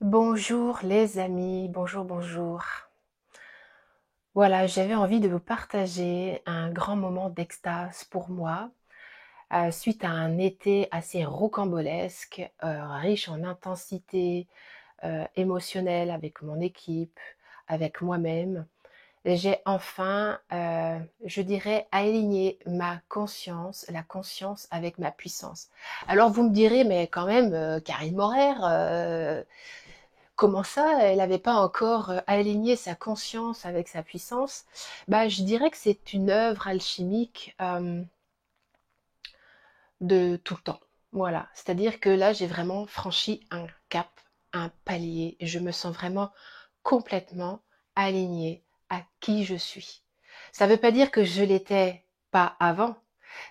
Bonjour les amis, bonjour, bonjour. Voilà, j'avais envie de vous partager un grand moment d'extase pour moi, suite à un été assez rocambolesque, riche en intensité, émotionnelle avec mon équipe, avec moi-même. J'ai enfin, je dirais, aligné ma conscience, la conscience avec ma puissance. Alors vous me direz: «Mais quand même, Karine Morer, comment ça, elle n'avait pas encore aligné sa conscience avec sa puissance?» Bah, je dirais que c'est une œuvre alchimique de tout le temps. Voilà, c'est-à-dire que là, j'ai vraiment franchi un cap, un palier. Et je me sens vraiment complètement alignée à qui je suis. Ça ne veut pas dire que je l'étais pas avant.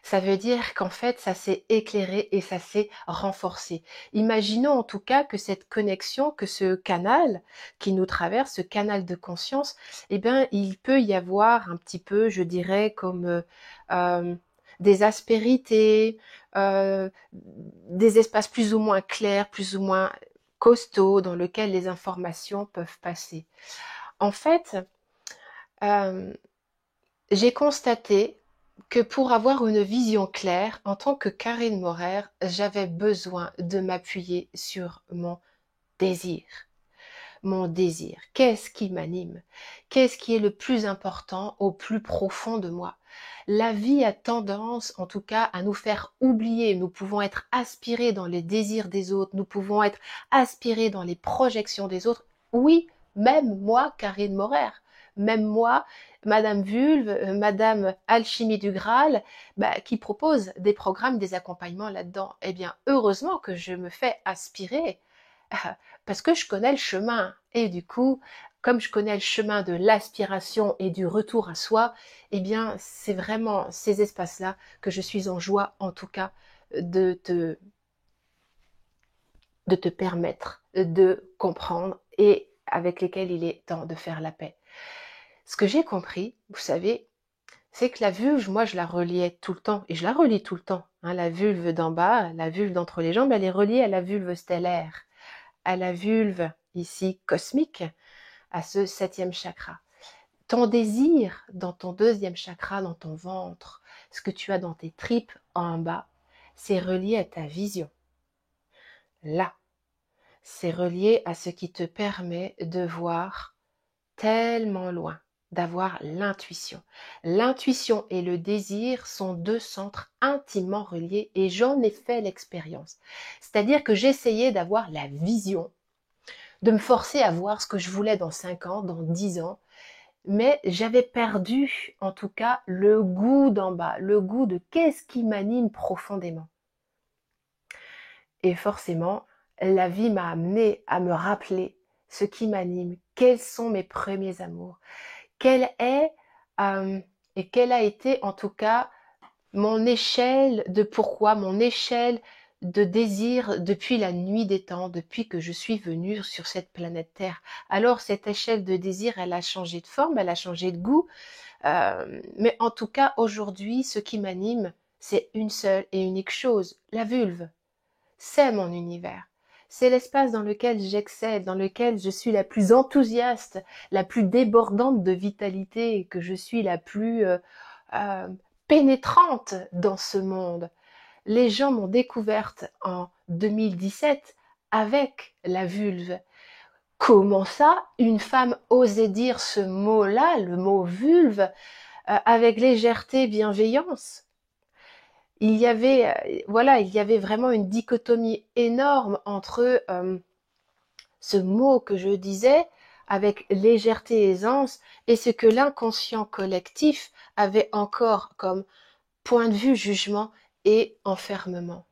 Ça veut dire qu'en fait, ça s'est éclairé et ça s'est renforcé. Imaginons en tout cas que cette connexion, que ce canal qui nous traverse, ce canal de conscience, eh bien, il peut y avoir un petit peu, je dirais, comme euh, des aspérités, des espaces plus ou moins clairs, plus ou moins costauds, dans lesquels les informations peuvent passer. En fait, euh, j'ai constaté que pour avoir une vision claire, en tant que Karine Morer, j'avais besoin de m'appuyer sur mon désir. Mon désir. Qu'est-ce qui m'anime? Qu'est-ce qui est le plus important au plus profond de moi? La vie a tendance, en tout cas, à nous faire oublier. Nous pouvons être aspirés dans les désirs des autres. Nous pouvons être aspirés dans les projections des autres. Oui, même moi, Karine Morer. Même moi, Madame Vulve, Madame Alchimie du Graal, qui propose des programmes, des accompagnements là-dedans. Eh bien, heureusement que je me fais aspirer parce que je connais le chemin. Et du coup, comme je connais le chemin de l'aspiration et du retour à soi, eh bien, c'est vraiment ces espaces-là que je suis en joie, en tout cas, de te, de te permettre de comprendre et avec lesquels il est temps de faire la paix. Ce que j'ai compris, vous savez, c'est que la vulve, moi, je la reliais tout le temps, et je la relie tout le temps. Hein, la vulve d'en bas, la vulve d'entre les jambes, elle est reliée à la vulve stellaire, à la vulve ici cosmique, à ce septième chakra. Ton désir dans ton deuxième chakra, dans ton ventre, ce que tu as dans tes tripes en bas, c'est relié à ta vision. Là, c'est relié à ce qui te permet de voir tellement loin, d'avoir l'intuition. L'intuition et le désir sont deux centres intimement reliés et j'en ai fait l'expérience. C'est-à-dire que j'essayais d'avoir la vision, de me forcer à voir ce que je voulais dans 5 ans, dans 10 ans, mais j'avais perdu en tout cas le goût d'en bas, le goût de qu'est-ce qui m'anime profondément. Et forcément, la vie m'a amené à me rappeler ce qui m'anime, quels sont mes premiers amours, quelle est et quelle a été en tout cas mon échelle de pourquoi, mon échelle de désir depuis la nuit des temps, depuis que je suis venue sur cette planète Terre. Alors cette échelle de désir, elle a changé de forme, elle a changé de goût, mais en tout cas aujourd'hui, ce qui m'anime, c'est une seule et unique chose, la vulve. C'est mon univers. C'est l'espace dans lequel j'excelle, dans lequel je suis la plus enthousiaste, la plus débordante de vitalité, que je suis la plus euh, pénétrante dans ce monde. Les gens m'ont découverte en 2017 avec la vulve. Comment ça, une femme osait dire ce mot-là, le mot vulve, avec légèreté, bienveillance? Il y avait vraiment une dichotomie énorme entre ce mot que je disais avec légèreté et aisance et ce que l'inconscient collectif avait encore comme point de vue, jugement et enfermement.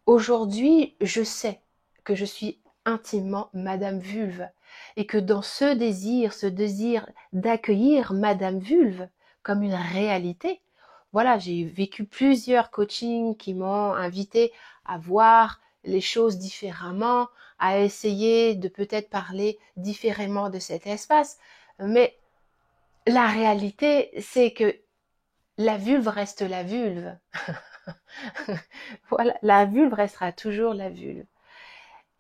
Aujourd'hui, je sais que je suis intimement Madame Vulve et que dans ce désir d'accueillir Madame Vulve comme une réalité, voilà, j'ai vécu plusieurs coachings qui m'ont invité à voir les choses différemment, à essayer de peut-être parler différemment de cet espace. Mais la réalité, c'est que la vulve reste la vulve. Voilà, la vulve restera toujours la vulve.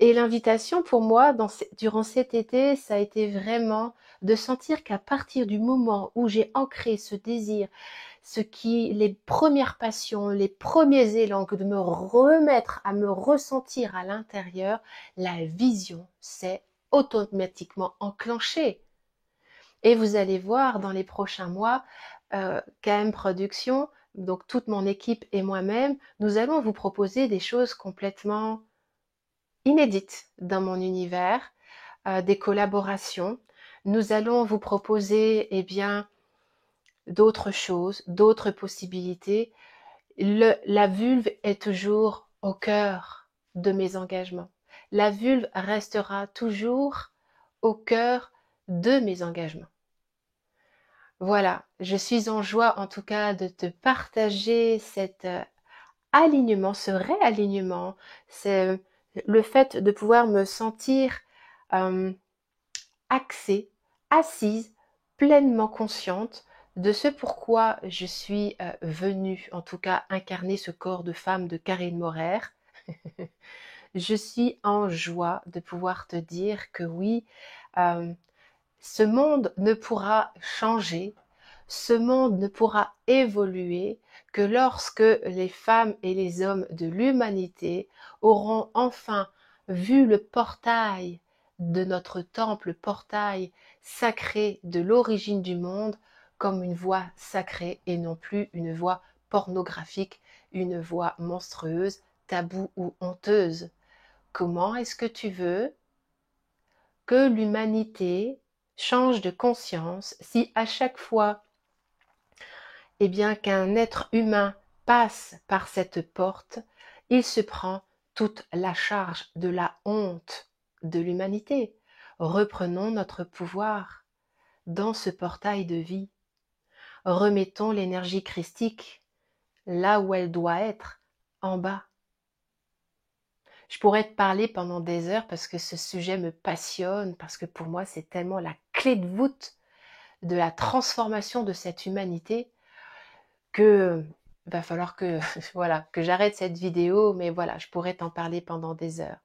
Et l'invitation pour moi, durant cet été, ça a été vraiment de sentir qu'à partir du moment où j'ai ancré ce désir, les premières passions, les premiers élans, que de me remettre à me ressentir à l'intérieur, la vision s'est automatiquement enclenchée. Et vous allez voir dans les prochains mois, KM Productions, donc toute mon équipe et moi-même, nous allons vous proposer des choses complètement inédites dans mon univers, des collaborations. Nous allons vous proposer d'autres choses, d'autres possibilités. La vulve est toujours au cœur de mes engagements. La vulve restera toujours au cœur de mes engagements. Voilà, je suis en joie en tout cas de te partager cet alignement, ce réalignement, c'est le fait de pouvoir me sentir euh, axée, assise, pleinement consciente de ce pourquoi je suis venue, en tout cas incarner ce corps de femme de Karine Morer. Je suis en joie de pouvoir te dire que oui, euh, ce monde ne pourra changer, ce monde ne pourra évoluer que lorsque les femmes et les hommes de l'humanité auront enfin vu le portail de notre temple, portail sacré de l'origine du monde, comme une voie sacrée et non plus une voie pornographique, une voie monstrueuse, taboue ou honteuse. Comment est-ce que tu veux que l'humanité change de conscience si à chaque fois qu'un être humain passe par cette porte, il se prend toute la charge de la honte de l'humanité. Reprenons notre pouvoir dans ce portail de vie. Remettons l'énergie christique là où elle doit être, en bas. Je pourrais te parler pendant des heures parce que ce sujet me passionne, parce que pour moi c'est tellement la clé de voûte de la transformation de cette humanité que va falloir que voilà, que j'arrête cette vidéo, mais voilà, je pourrais t'en parler pendant des heures.